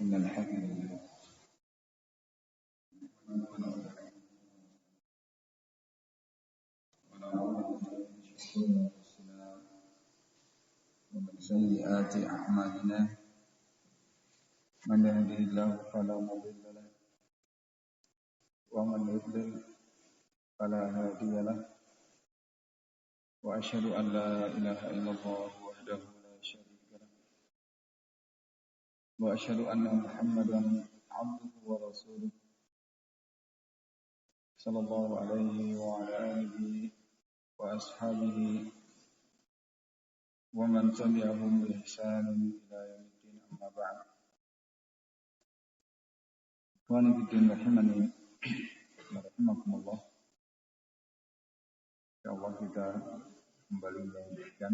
إن الحمد لله ونعوذ بالله من شرور أنفسنا ومن سيئات أعمالنا من يهده الله فلا مضل له ومن يضلل فلا هادي له وأشهد أن لا إله إلا الله وحده لا شريك له وأشهد أن محمدا عبده ورسوله صلى الله عليه وعلى آله وأصحابه ومن تبعهم بإحسان إلى يوم الدين أما بعد. Ikhwani fiddin rahimani rahimakumullah. Insyaallah kita kembali melanjutkan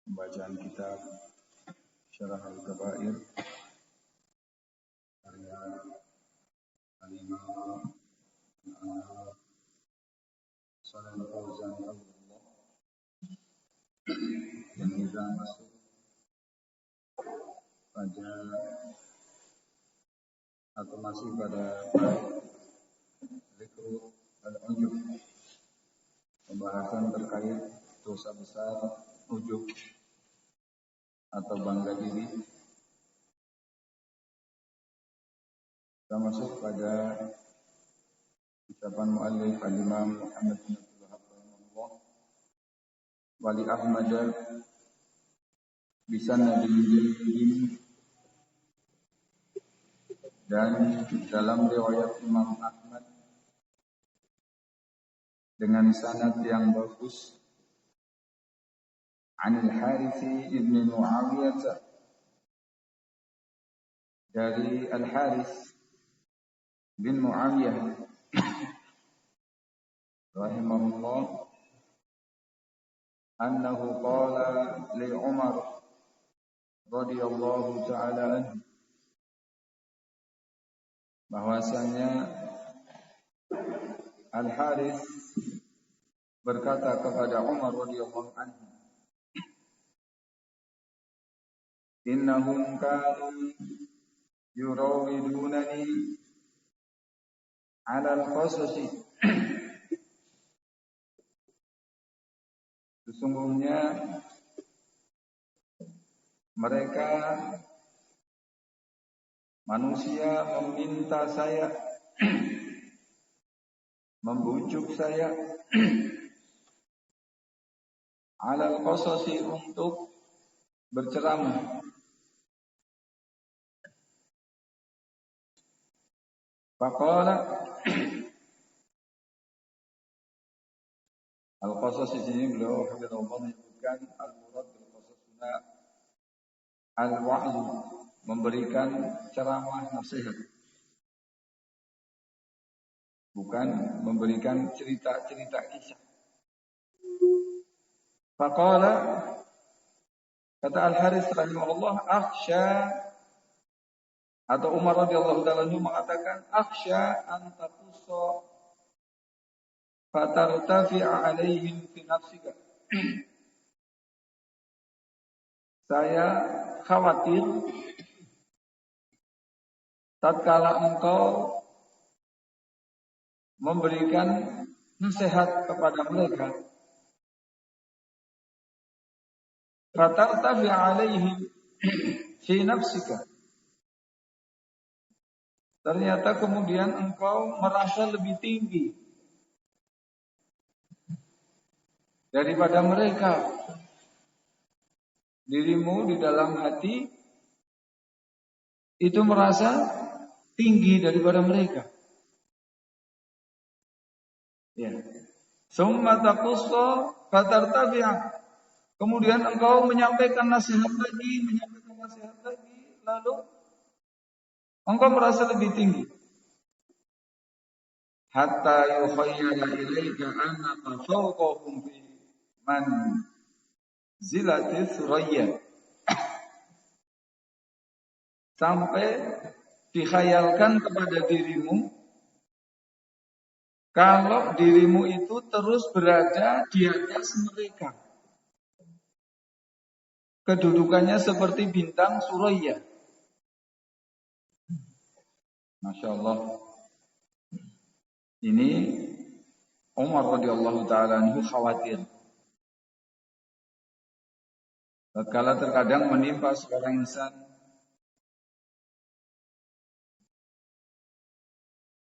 pembacaan kitab Syarah Al-Kabair karya Al-Imam Shalih Al-Fauzan rahimahullah, yang kita masuk pada atau masih pada zikru al-ujub, pembahasan terkait dosa besar ujub atau bangga diri. Kita masuk pada ucapan muallif al-Imam Muhammad bin Abdul Wahhab rahimahullah, wali Ahmad bisanadin, dan dalam riwayat Imam Ahmad dengan sanad yang bagus, Anil Harits ibn Muawiyah, dari Al Harits bin Muawiyah rahimahullah, annahu qala li Umar radhiyallahu ta'ala anhu, bahwasanya Al Harits berkata kepada Umar radhiyallahu anhu, innahum kanu yurawidunani ala al-qasasi, sesungguhnya mereka manusia meminta saya, membujuk saya alal qasasi, untuk berceramah. Faqala, al-qasas di sini beliau hafizahullah menyebutkan al-murad bil qasasuna al-wa'z, memberikan ceramah nasihat, bukan memberikan cerita-cerita kisah. Faqala, kata Al-Harits rahimahullah, akhsha, atau Umar radhiyallahu ta'ala anhu mengatakan, akhsha an taqussa fatartafi'a alaihim fi nafsika. Saya khawatir tatkala engkau memberikan nasihat kepada mereka, fatartafi alaihim fi nafsika, ternyata kemudian engkau merasa lebih tinggi daripada mereka. Dirimu di dalam hati itu merasa tinggi daripada mereka. Ya. Summa taqussu fatartafi'a. Kemudian engkau menyampaikan nasihat lagi, lalu engkau merasa lebih tinggi. Hatta yukhayyala ilaika annaka fawqahum fi manzilati Suraya. Sampai dikhayalkan kepada dirimu kalau dirimu itu terus berada di atas mereka. Kedudukannya seperti bintang Suraya. Masya Allah. Ini Umar radhiyallahu taala anhu khawatir. Tatkala terkadang menimpa seorang insan,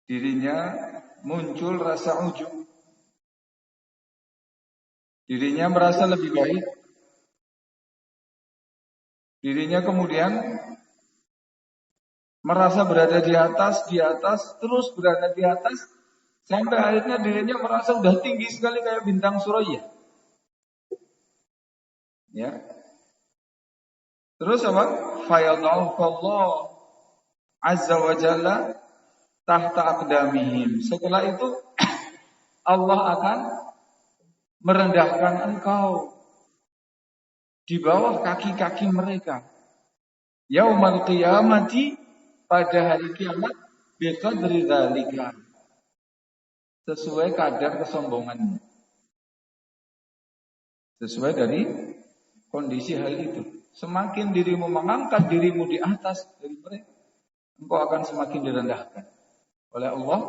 dirinya muncul rasa ujub. Dirinya merasa lebih baik. Dirinya kemudian merasa berada di atas, terus berada di atas, sampai akhirnya dirinya merasa udah tinggi sekali kayak bintang Suraya. Ya. Terus apa? Fayadha'ufallah azza wa jalla tahta aqdamihim. Setelah itu Allah akan merendahkan engkau di bawah kaki-kaki mereka. Yaumal qiyamati, pada hari kiamat, biqadri dzalika, sesuai kadar kesombonganmu. Sesuai dari kondisi hal itu. Semakin dirimu mengangkat dirimu di atas dari mereka, engkau akan semakin direndahkan oleh Allah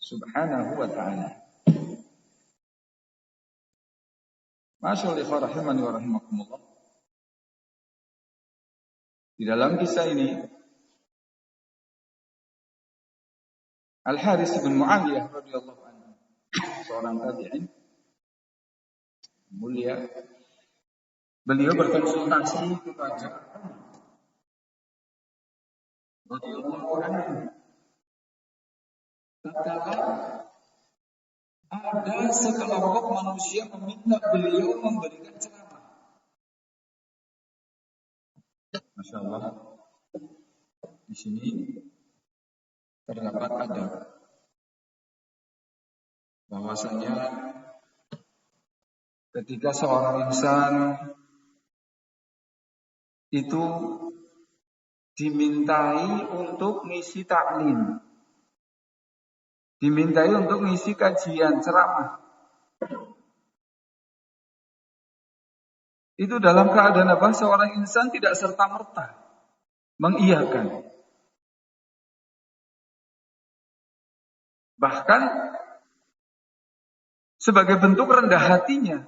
Subhanahu wa ta'ala. Masyaallah rahimani wa rahimakumullah. Di dalam kisah ini Al-Harits bin Mu'awiyah radhiyallahu anhu, seorang tabi'in mulia, beliau berkonsultasi kepada radhiyallahu anhu. Tatkala ada sekelompok manusia meminta beliau memberikan ceramah. Masya Allah. Di sini terdapat adab bahwasanya ketika seorang insan itu dimintai untuk ngisi taklim, dimintai untuk ngisi kajian ceramah, itu dalam keadaan apa? Seorang insan tidak serta-merta mengiyakan. Bahkan sebagai bentuk rendah hatinya,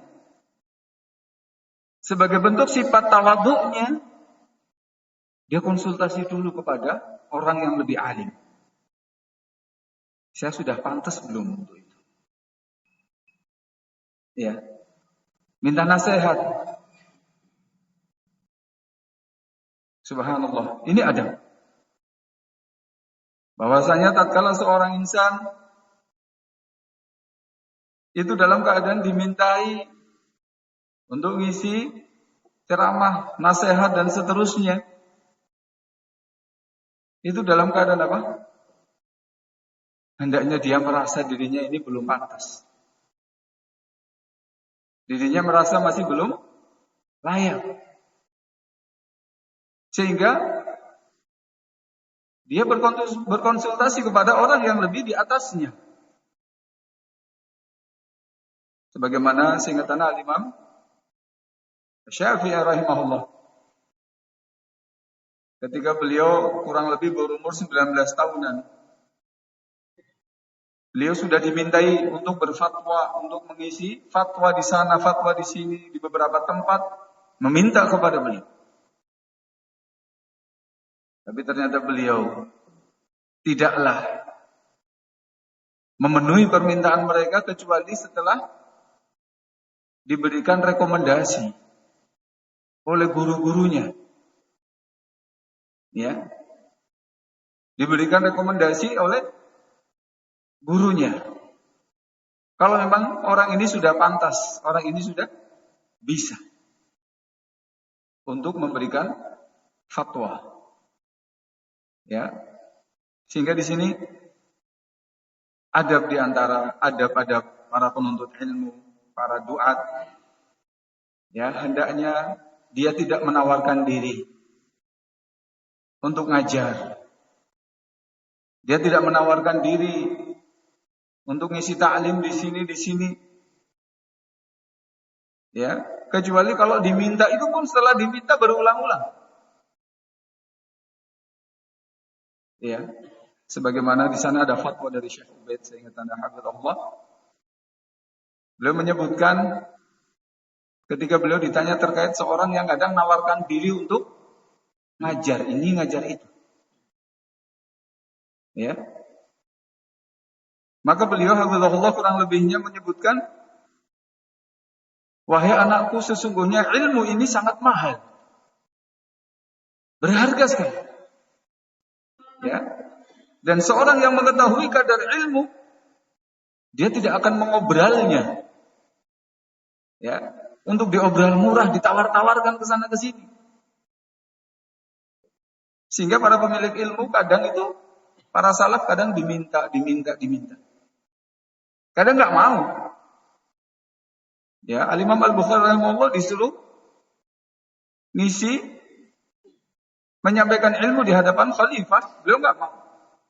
sebagai bentuk sifat tawadhu'nya, dia konsultasi dulu kepada orang yang lebih alim. Saya sudah pantas belum untuk itu? Ya. Minta nasihat. Subhanallah. Ini adab. Bahwasanya tatkala seorang insan itu dalam keadaan dimintai untuk ngisi ceramah, nasihat dan seterusnya, itu dalam keadaan apa? Hendaknya dia merasa dirinya ini belum pantas. Dirinya merasa masih belum layak. Sehingga dia berkonsultasi kepada orang yang lebih di atasnya. Sebagaimana singkatan Al-Imam Syafi'i rahimahullah. Ketika beliau kurang lebih berumur 19 tahunan, beliau sudah dimintai untuk berfatwa, untuk mengisi fatwa di sana, fatwa di sini, di beberapa tempat, meminta kepada beliau. Tapi ternyata beliau tidaklah memenuhi permintaan mereka kecuali setelah diberikan rekomendasi oleh guru-gurunya. Ya. Diberikan rekomendasi oleh gurunya. Kalau memang orang ini sudah pantas, orang ini sudah bisa untuk memberikan fatwa. Ya. Sehingga di sini adab di antara adab-adab para penuntut ilmu, para duat, ya, hendaknya dia tidak menawarkan diri untuk ngajar. Dia tidak menawarkan diri untuk ngisi ta'lim di sini. Ya, kecuali kalau diminta, itu pun setelah diminta berulang-ulang. Ya. Sebagaimana di sana ada fatwa dari Syekh Ubaid, saya ingat Anda hafizahullah. Beliau menyebutkan ketika beliau ditanya terkait seorang yang kadang menawarkan diri untuk ngajar ini, ngajar itu. Ya. Maka beliau hafizahullah kurang lebihnya menyebutkan, wahai anakku, sesungguhnya ilmu ini sangat mahal. Berharga sekali. Ya. Dan seorang yang mengetahui kadar ilmu, dia tidak akan mengobralnya. Ya, untuk diobral murah, ditawar-tawarkan ke sana ke sini. Sehingga para pemilik ilmu kadang itu, para salaf kadang diminta. Kadang nggak mau. Ya, Al-Imam Al-Bukhari rahimahullah disuruh ngisi menyampaikan ilmu di hadapan khalifah, beliau nggak mau.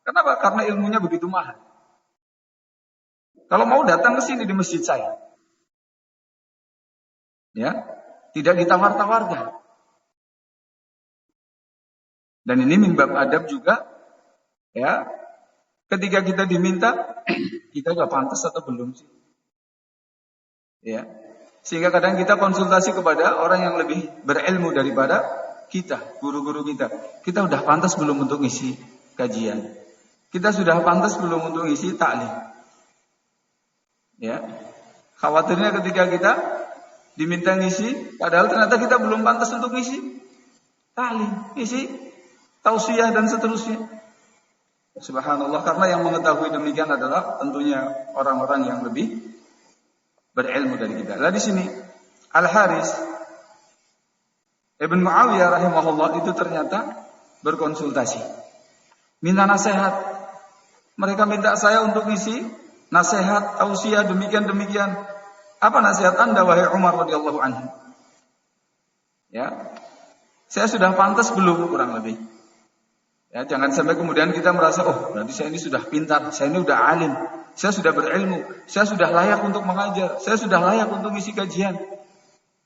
Kenapa? Karena ilmunya begitu mahal. Kalau mau datang ke sini di masjid saya. Ya, tidak ditawar-tawarkan. Dan ini min bab adab juga, ya. Ketika kita diminta, kita udah pantas atau belum sih? Ya. Sehingga kadang kita konsultasi kepada orang yang lebih berilmu daripada kita, guru-guru kita. Kita udah pantas belum untuk isi kajian? Kita sudah pantas belum untuk isi taklim? Ya. Khawatirnya ketika kita diminta ngisi, padahal ternyata kita belum pantas untuk ngisi taklim, ngisi tausiah dan seterusnya. Subhanallah, karena yang mengetahui demikian adalah tentunya orang-orang yang lebih berilmu dari kita. Lah di sini Al-Haris Ibn Muawiyah rahimahullah itu ternyata berkonsultasi, minta nasihat. Mereka minta saya untuk isi nasihat, tausiah demikian. Apa nasihat Anda wahai Umar radhiyallahu anhu? Ya. Saya sudah pantas belum, kurang lebih. Ya, jangan sampai kemudian kita merasa, oh, berarti saya ini sudah pintar, saya ini sudah alim, saya sudah berilmu, saya sudah layak untuk mengajar, saya sudah layak untuk isi kajian.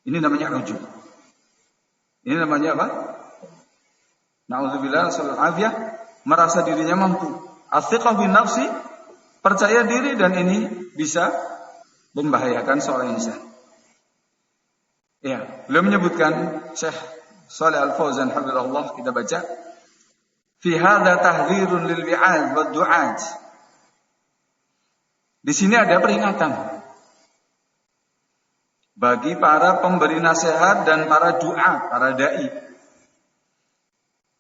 Ini namanya ujub. Ini namanya apa? Na'udzubillah sallallahu alaihi, merasa dirinya mampu. As-siqah bin nafsi, percaya diri, dan ini bisa membahayakan seorang insan. Ya, beliau menyebutkan, Syekh Shalih Al-Fauzan hafizahullah, kita baca, fi hadza tahdhirun lil wi'az wad du'at. Di sini ada peringatan bagi para pemberi nasihat dan para du'a, para dai.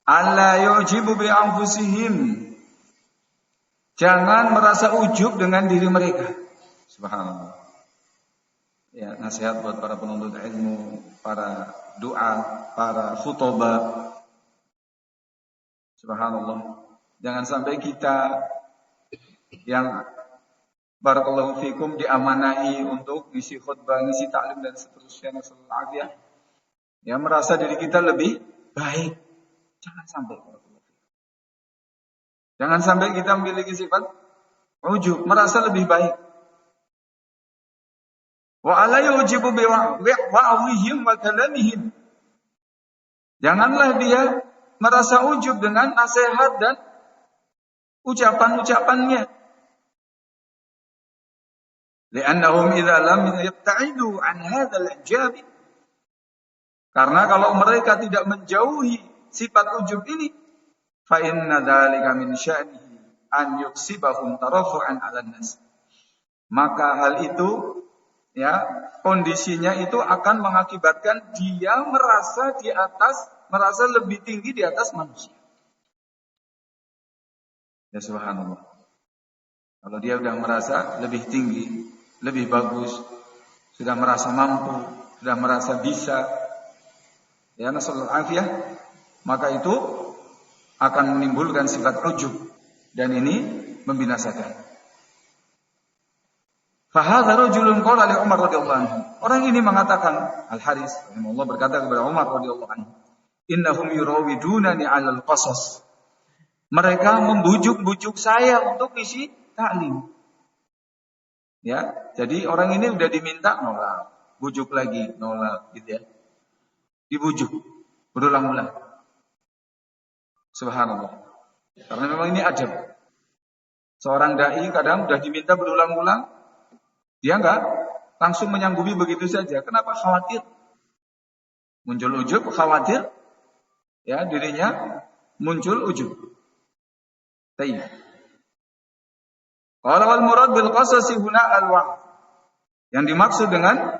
Alla yujibu bi anfusihim. Jangan merasa ujub dengan diri mereka. Subhanallah. Ya, nasihat buat para penuntut ilmu, para du'a, para khutbah. Subhanallah. Jangan sampai kita yang barakallahu fikum diamanahi untuk ngisi khutbah, ngisi taklim dan seterusnya, nasallallahu ya, merasa diri kita lebih baik. Jangan sampai. Jangan sampai kita memiliki sifat ujub, merasa lebih baik. Wa ala yujibu bi wa'dhihim wa kalamihim. Janganlah dia merasa ujub dengan nasihat dan ucapan-ucapannya. Li'annahum idza lam yabta'idu an hadzal ijab. Karena kalau mereka tidak menjauhi sifat ujub ini, fa inna dzalika min sya'nihi an yuksibahum tarafu'an 'alan nas. Maka hal itu, ya, kondisinya itu akan mengakibatkan dia merasa di atas, merasa lebih tinggi di atas manusia. Ya subhanallah. Kalau dia sudah merasa lebih tinggi, lebih bagus, sudah merasa mampu, sudah merasa bisa, ya nasallallahu alaihi, maka itu akan menimbulkan sifat ujub, dan ini membinasakan. Fahadha rajulun qala li Umar radhiyallahu anhu. Orang ini mengatakan, Al-Haris rahimahullah berkata kepada Umar radhiyallahu anhu, innahum yurawidunani 'alal qasas. Mereka membujuk-bujuk saya untuk isi taklim. Ya, jadi orang ini udah diminta nolak, bujuk lagi nolak, gitu ya. Dibujuk berulang-ulang. Subhanallah. Karena memang ini adab. Seorang dai kadang sudah diminta berulang-ulang, dia enggak langsung menyanggupi begitu saja. Kenapa? Khawatir. Muncul ujub, khawatir ya dirinya muncul ujub. Tayyib. Qala wal murad bil qasasi huna al-wa'd. Yang dimaksud dengan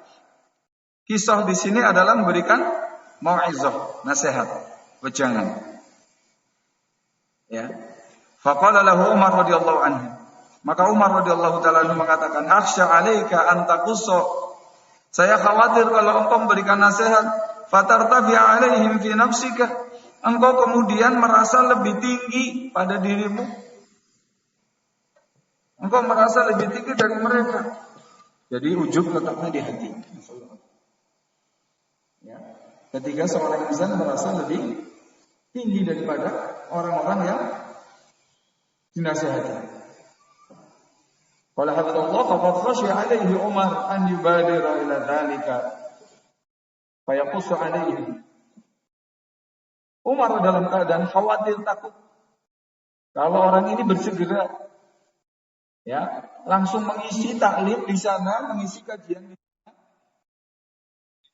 kisah di sini adalah memberikan mau'izah, nasihat, wejangan. Ya. Faqala lahu Umar radhiyallahu anhu. Maka Umar radhiyallahu taala mengatakan, "Akhsha 'alaika an taqussa." Saya khawatir kalau engkau memberikan nasihat, fatartafi 'alaihim fi nafsika. Engkau kemudian merasa lebih tinggi pada dirimu. Engkau merasa lebih tinggi dari mereka. Jadi ujub letaknya di hati. Ya. Ketika seorang insan merasa lebih tinggi daripada orang-orang yang dinasihati. Qala hafizallahu faqad khashiya 'alaihi Umar an yubadira ila dzalika fayaqussu 'alaihi. Umar dalam keadaan khawatir, takut kalau orang ini bersegera ya langsung mengisi taklim di sana, mengisi kajian di sana,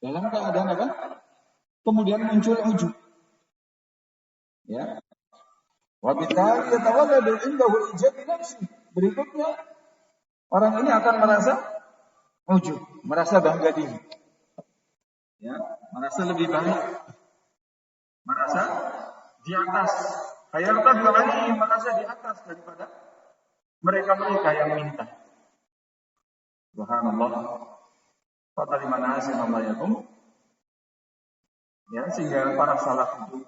dalam keadaan apa? Kemudian muncul ujub. Ya. Wa bittali yatawalladu indahu ijab nafsi. Berikutnya orang ini akan merasa ujub, merasa bangga diri. Ya, merasa lebih baik. Merasa di atas. Hayarta bilani merasa di atas daripada mereka-mereka yang minta. Subhanallah. Fatali manasinallayakum. Ya, sehingga para salaf itu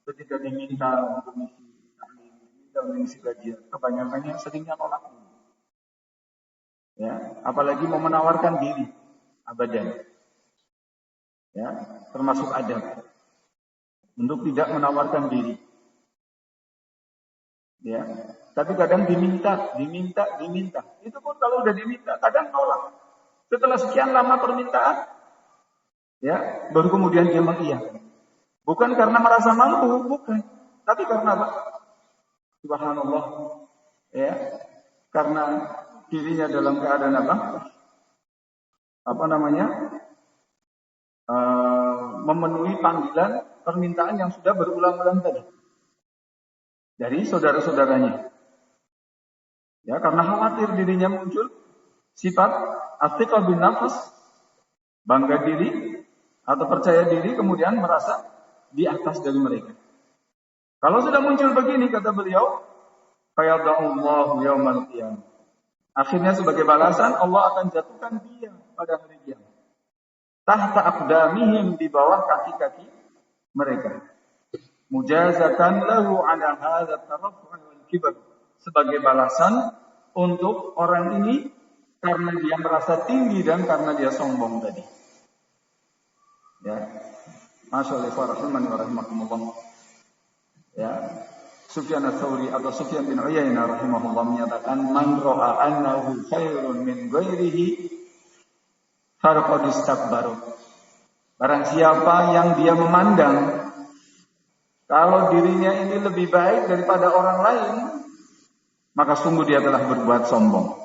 ketika diminta untuk mengisi kajian, kebanyakannya seringnya nolak. Ya, apalagi mau menawarkan diri, abadan. Ya, termasuk adab untuk tidak menawarkan diri. Ya, tapi kadang diminta. Itu pun kalau udah diminta, kadang nolak. Setelah sekian lama permintaan, ya, baru kemudian dia mengiyakan. Bukan karena merasa mampu, bukan. Tapi karena apa? Subhanallah. Ya, karena dirinya dalam keadaan apa? Memenuhi panggilan permintaan yang sudah berulang-ulang tadi dari saudara-saudaranya. Ya, karena khawatir dirinya muncul sifat athiqah bin nafs, bangga diri atau percaya diri, kemudian merasa di atas dari mereka. Kalau sudah muncul begini, kata beliau, fayadha'ullahu yaumal qiyamah. Akhirnya sebagai balasan Allah akan jatuhkan dia pada hari kiamat. Tahta aqdamihim, di bawah kaki-kaki mereka. Mujazatan lahu ala hadza taraffu' wal kibr. Sebagai balasan untuk orang ini karena dia merasa tinggi dan karena dia sombong tadi. Ya. Masyaallah warahmatullahi. Ya. Sufyan ats-Tsauri atau Sufyan bin Uyainah rahimahullah menyatakan, man ra'a annahu khairun min ghairihi faqad istakbaru. Barang siapa yang dia memandang kalau dirinya ini lebih baik daripada orang lain, maka sungguh dia telah berbuat sombong.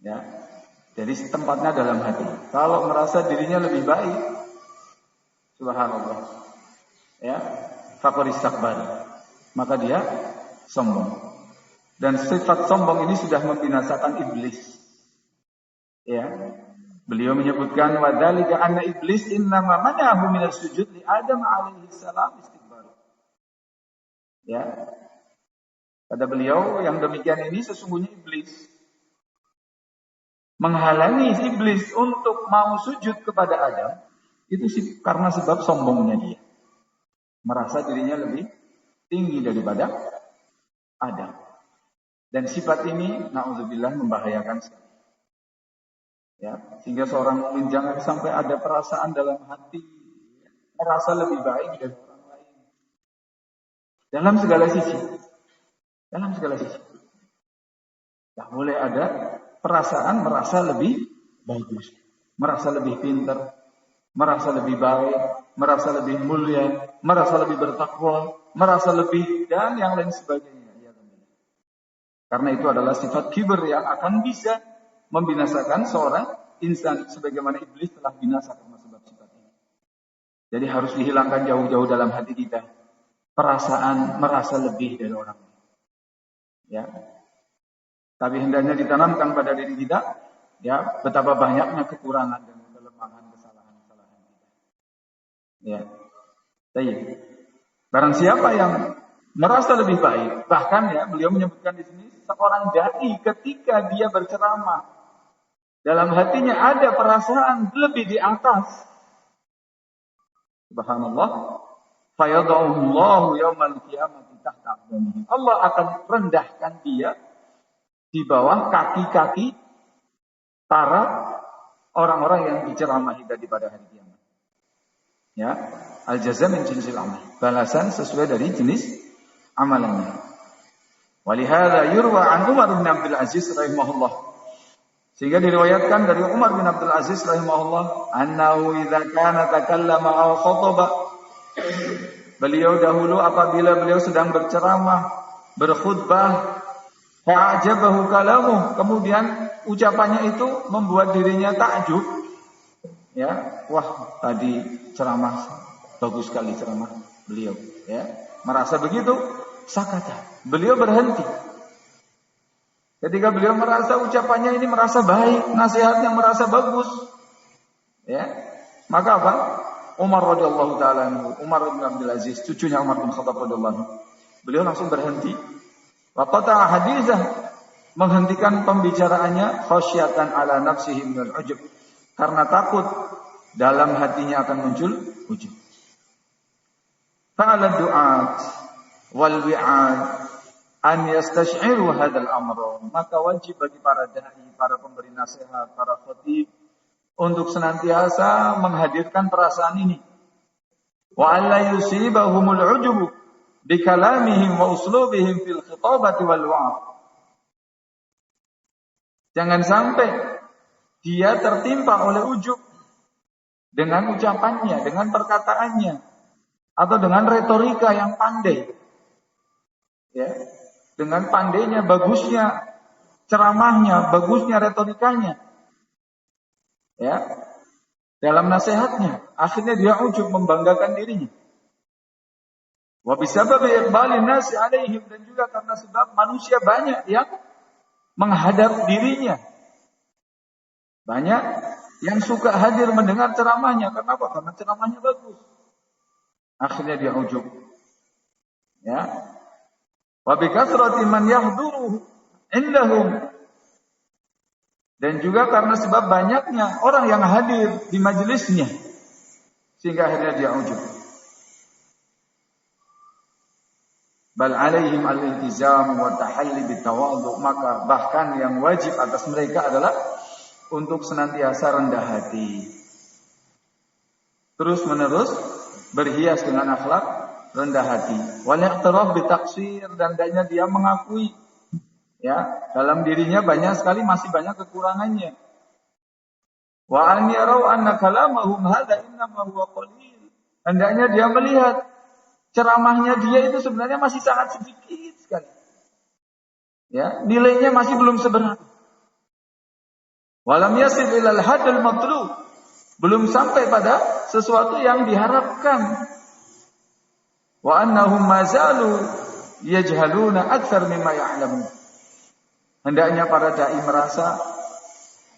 Ya. Jadi tempatnya dalam hati. Kalau merasa dirinya lebih baik, subhanallah. Ya, faqad istakbaru. Maka dia sombong. Dan sifat sombong ini sudah membinasakan iblis. Ya. Beliau menyebutkan wadzalika anna iblis innama manahu minas sujud li Adam alaihi salam istikbar. Ya. Kata beliau, yang demikian ini sesungguhnya iblis menghalangi iblis untuk mau sujud kepada Adam itu karena sebab sombongnya dia. Merasa dirinya lebih tinggi daripada Adam. Dan sifat ini na'udzubillah membahayakan sekali. Ya, sehingga seorang mukmin jangan sampai ada perasaan dalam hati merasa lebih baik dari orang lain. Dalam segala sisi. Tak boleh ada perasaan merasa lebih bagus, merasa lebih pintar, merasa lebih baik, merasa lebih mulia, merasa lebih bertakwa, merasa lebih dan yang lain sebagainya. Karena itu adalah sifat kibir yang akan bisa membinasakan seorang insan sebagaimana iblis telah binasa karena sebab sifat ini. Jadi harus dihilangkan jauh-jauh dalam hati kita perasaan merasa lebih dari orang lain. Ya. Tapi hendaknya ditanamkan pada diri kita ya betapa banyaknya kekurangan dan kelemahan kesalahan-kesalahan kita. Ya. Baik. Barang siapa yang merasa lebih baik, bahkan ya beliau menyebutkan di sini seorang dai ketika dia berceramah dalam hatinya ada perasaan lebih di atas. Subhanallah. Fayadhullahu yaumal qiyamati tahta aqdamihi. Allah akan rendahkan dia di bawah kaki-kaki para orang-orang yang diceramahi tadi pada hari kiamat. Ya, al-jazaa min jinsil amal. Balasan sesuai dari jenis amalannya. Walihada yurwa an Umar bin Abdul Aziz rahimahullah. Sehingga diriwayatkan dari Umar bin Abdul Aziz rahimahullah, annahu idza kana takallama aw khataba. Beliau dahulu apabila beliau sedang berceramah, berkhutbah, fa'ajabahu kalamuh, kemudian ucapannya itu membuat dirinya takjub. Ya, wah tadi ceramah bagus sekali ceramah beliau, ya. Merasa begitu, sakata. Beliau berhenti. Ketika beliau merasa ucapannya ini merasa baik, nasihatnya merasa bagus, ya. Maka apa? Umar radhiyallahu taala anhu, Umar bin Abdul Aziz, cucunya Umar bin Khattab radhiyallahu anhu. Beliau langsung berhenti. Wa qata'a haditsah, menghentikan pembicaraannya khasyatan ala nafsihi minal ujub, karena takut dalam hatinya akan muncul ujub. Fa'ala du'at wal wi'ad an yastash'iru hadzal amr, maka wajib bagi para dai, para pemberi nasihat, para khatib untuk senantiasa menghadirkan perasaan ini. Wa alla yusibahumul ujub bi kalamihim wa uslubihim fil khitabati wal wa'd. Jangan sampai dia tertimpa oleh ujub dengan ucapannya, dengan perkataannya, atau dengan retorika yang pandai. Ya, dengan pandainya, bagusnya ceramahnya, bagusnya retorikanya. Ya, dalam nasihatnya, akhirnya dia ujub membanggakan dirinya. Wa bisabab iqbalin nasi alaihim, dan juga karena sebab manusia banyak yang menghadap dirinya. Banyak yang suka hadir mendengar ceramahnya. Kenapa? Karena ceramahnya bagus. Akhirnya dia ujub. Ya. Wa bi kasrati man yahduru indahum, dan juga karena sebab banyaknya orang yang hadir di majelisnya, sehingga akhirnya dia ujub. Bal alaihim al-iltizam wa tahalli bitawadhu, maka bahkan yang wajib atas mereka adalah untuk senantiasa rendah hati, terus menerus berhias dengan akhlak rendah hati. Wal i'tiraf bi taqsir, dan hendaknya dia mengakui ya, dalam dirinya banyak sekali masih banyak kekurangannya. Wa an yarau anna kalamahum hadza innama huwa qalil. Hendaknya dia melihat ceramahnya dia itu sebenarnya masih sangat sedikit sekali. Ya, nilainya masih belum seberapa. Walam yasil ilal hadal matlub, belum sampai pada sesuatu yang diharapkan. Wa annahum mazalu yajhaluna aktsar mimma ya'lamun. Hendaknya para dai merasa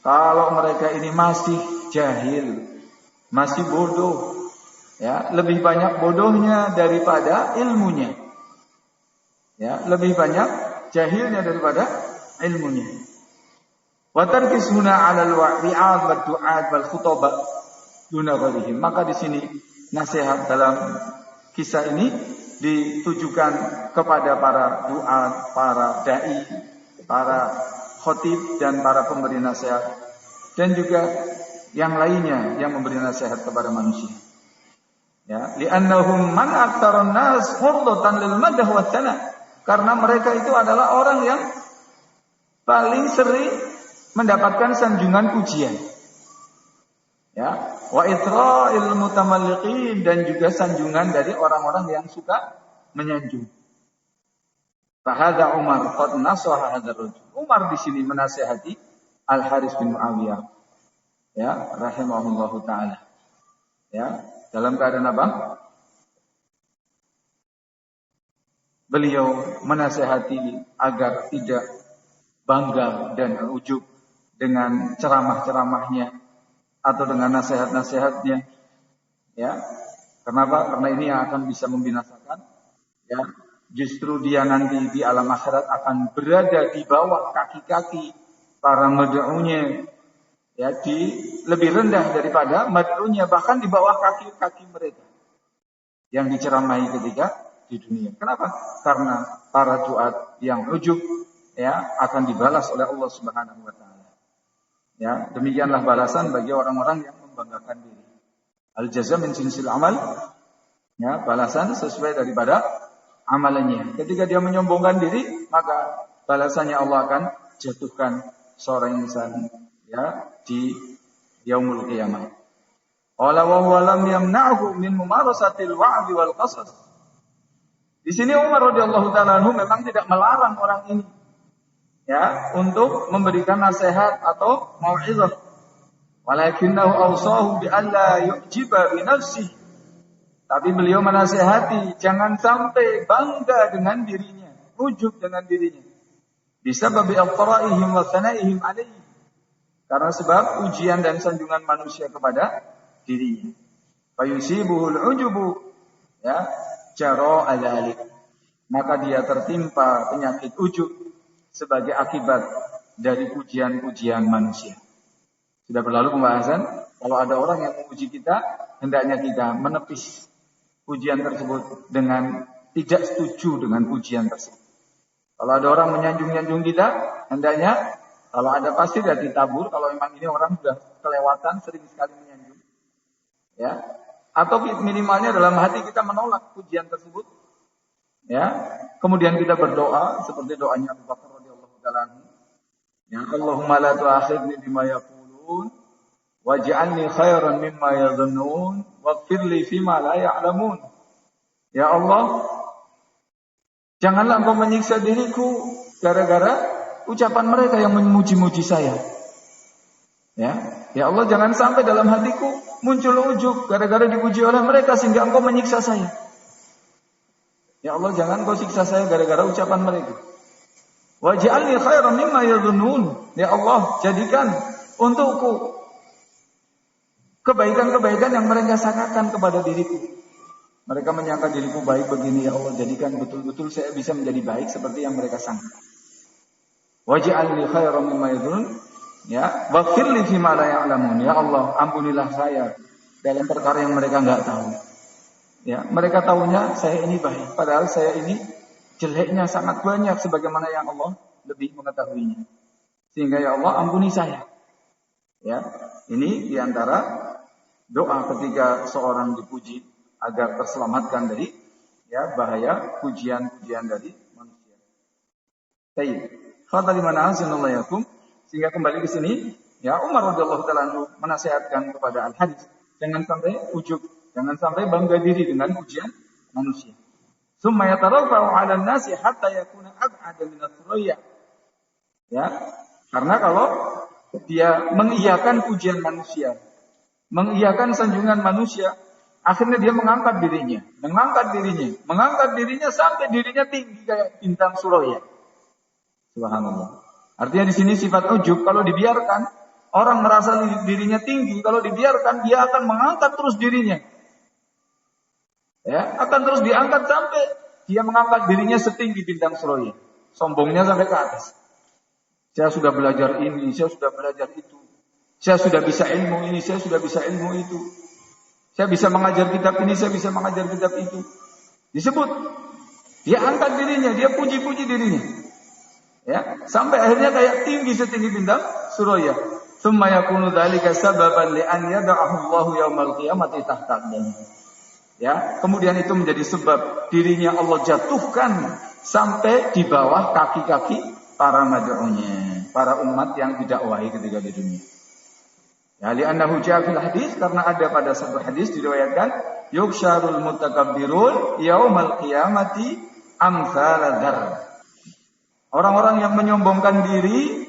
kalau mereka ini masih jahil, masih bodoh, ya, lebih banyak bodohnya daripada ilmunya, ya, lebih banyak jahilnya daripada ilmunya. Wa tarkisuna 'alal wa'i'ad wad du'at wal khutabah duna ghairihim. Maka di sini nasihat dalam kisah ini ditujukan kepada para du'at, para dai, para khotib dan para pemberi nasihat, dan juga yang lainnya yang memberi nasihat kepada manusia. Ya, li'annahum man aktsarun nas hurdatan lil madah wa tsana, karena mereka itu adalah orang yang paling sering mendapatkan sanjungan pujian. Ya, wa itra'il mutamalliqin, dan juga sanjungan dari orang-orang yang suka menyanjung. Fahadha Umar qad nasaha hadzal rajul. Umar di sini menasihati Al-Haris bin Muawiyah. Ya, rahimahullahu taala. Ya, dalam keadaan apa? Beliau menasihati agar tidak bangga dan ujub dengan ceramah-ceramahnya atau dengan nasihat-nasihatnya. Ya. Kenapa? Karena ini yang akan bisa membinasakan. Ya. Justru dia nanti di alam akhirat akan berada di bawah kaki-kaki para mad'unya. Ya, lebih rendah daripada mad'unya, bahkan di bawah kaki-kaki mereka yang diceramahi ketika di dunia. Kenapa? Karena para duat yang ujub ya akan dibalas oleh Allah Subhanahu wa taala. Ya, demikianlah balasan bagi orang-orang yang membanggakan diri. Al-jazaa min jinsil amal. Ya, balasan sesuai daripada amalannya. Ketika dia menyombongkan diri, maka balasannya Allah akan jatuhkan seorang insan ya di yaumul qiyamah. Wala wa huwa lam yamna'hu min mumarasatil wa'd wal qasas. Di sini Umar radhiyallahu taala anhu memang tidak melarang orang ini ya untuk memberikan nasihat atau mau'izah. Walakinahu awsahu bi alla yu'jiba bi nafsihi. Tapi beliau menasihati jangan sampai bangga dengan dirinya, ujub dengan dirinya. Bisabab al-qara'ihim wa thana'ihim alaihi. Karena sebab ujian dan sanjungan manusia kepada dirinya. Fayusibuhul ujubu ya jaro alalik. Maka dia tertimpa penyakit ujub sebagai akibat dari pujian-pujian manusia. Sudah berlalu pembahasan, kalau ada orang yang memuji kita, hendaknya kita menepis pujian tersebut dengan tidak setuju dengan pujian tersebut. Kalau ada orang menyanjung-nyanjung kita, hendaknya kalau ada pasti sudah ditabur. Kalau memang ini orang sudah kelewatan, sering sekali menyanjung, ya. Atau minimalnya dalam hati kita menolak pujian tersebut, ya. Kemudian kita berdoa seperti doanya Abu Bakar radhiyallahu taala anhu, ya Allahumma la tu'akhidni bima yaqulun waj'alni khairan mimma yadhunnun waghfirli fima la ya'lamun. Ya Allah, janganlah Engkau menyiksa diriku gara-gara ucapan mereka yang memuji-muji saya. Ya Allah, jangan sampai dalam hatiku muncul ujub gara-gara dipuji oleh mereka sehingga Engkau menyiksa saya. Ya Allah, jangan Engkau siksa saya gara-gara ucapan mereka. Waj'alni khairan mimma yadhunnun. Ya Allah, jadikan untukku kebaikan-kebaikan yang mereka sangkakan kepada diriku. Mereka menyangka diriku baik begini, ya Allah, jadikan betul-betul saya bisa menjadi baik seperti yang mereka sangka. Waj'alni khairan mimma yadhunnun. Ya, waghfirli fima la ya'lamun. Ya Allah, ampunilah saya dalam perkara yang mereka enggak tahu. Ya, mereka tahunya saya ini baik, padahal saya ini jeleknya sangat banyak sebagaimana yang Allah lebih mengetahuinya. Sehingga ya Allah ampuni saya. Ya, ini diantara doa ketika seorang dipuji agar terselamatkan dari ya bahaya pujian-pujian dari manusia. Baik. Kata di mana asyanallahikum, sehingga kembali ke sini ya Umar radhiyallahu taala menasihatkan kepada Al-Haris jangan sampai ujub, jangan sampai bangga diri dengan pujian manusia. Summa yatarafa'u 'ala an-nasi hatta yakuna ab'ada min as-suraya. Ya, karena kalau dia mengiyakan pujian manusia, mengiyakan sanjungan manusia, akhirnya dia mengangkat dirinya sampai dirinya tinggi kayak bintang suraya. Subhanallah. Artinya di sini sifat ujub kalau dibiarkan, orang merasa dirinya tinggi, kalau dibiarkan dia akan mengangkat terus dirinya. Ya, akan terus diangkat sampai dia mengangkat dirinya setinggi bintang suraya. Sombongnya sampai ke atas. Saya sudah belajar ini, saya sudah belajar itu. Saya sudah bisa ilmu ini, saya sudah bisa ilmu itu. Saya bisa mengajar kitab ini, saya bisa mengajar kitab itu. Disebut. Dia angkat dirinya, dia puji-puji dirinya. Ya, sampai akhirnya kayak tinggi setinggi bintang suraya. Tsumma yakunu dzalika sababan li an yad'ahu Allahu yaumal qiyamati tahta aqdamihi. Ya, kemudian itu menjadi sebab dirinya Allah jatuhkan sampai di bawah kaki-kaki para mad'unya, para umat yang didakwahi ketika di dunia. Ya, li'annahu ja'a fil hadis, karena ada pada satu hadis diriwayatkan yuksharul mutakabbirun yaumal qiyamati amsal dzar. Orang-orang yang menyombongkan diri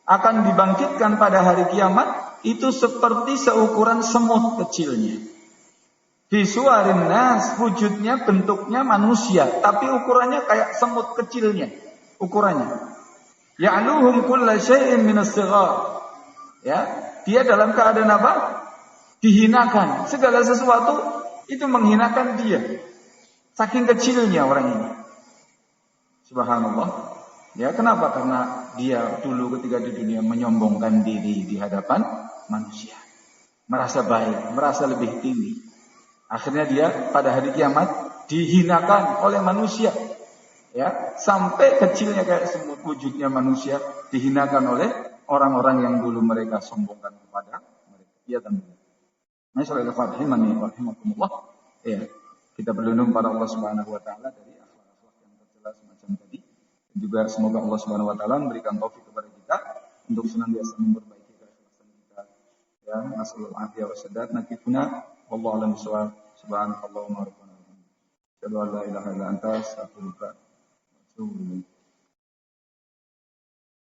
akan dibangkitkan pada hari kiamat itu seperti seukuran semut kecilnya. Visuarin nas, wujudnya bentuknya manusia, tapi ukurannya kayak semut kecilnya. Ukurannya. Ya'luhum kulla syai'in minas sighar. Ya, dia dalam keadaan apa? Dihinakan. Segala sesuatu itu menghinakan dia. Saking kecilnya orang ini. Subhanallah. Ya, kenapa? Karena dia dulu ketika di dunia menyombongkan diri di hadapan manusia. Merasa baik, merasa lebih tinggi. Akhirnya dia pada hari kiamat dihinakan oleh manusia. Ya, sampai kecilnya kayak semut wujudnya manusia dihinakan oleh orang-orang yang dulu mereka sombongkan kepada mereka. Ya tentu. Masyaallah rahimakumullah. Ya, kita berlindung pada Allah Subhanahu wa taala dari akhlak-akhlak yang tercela semacam tadi. Dan juga semoga Allah Subhanahu wa taala memberikan taufik kepada kita untuk senantiasa memperbaiki keikhlasan kita. Ya, nasallahu alaihi wasallam nakifuna wallahu a'lam bishawab. Subhanakallahumma rabbana wa bihamdika asyhadu an la ilaha illa anta astaghfiruka wa atubu ilaik.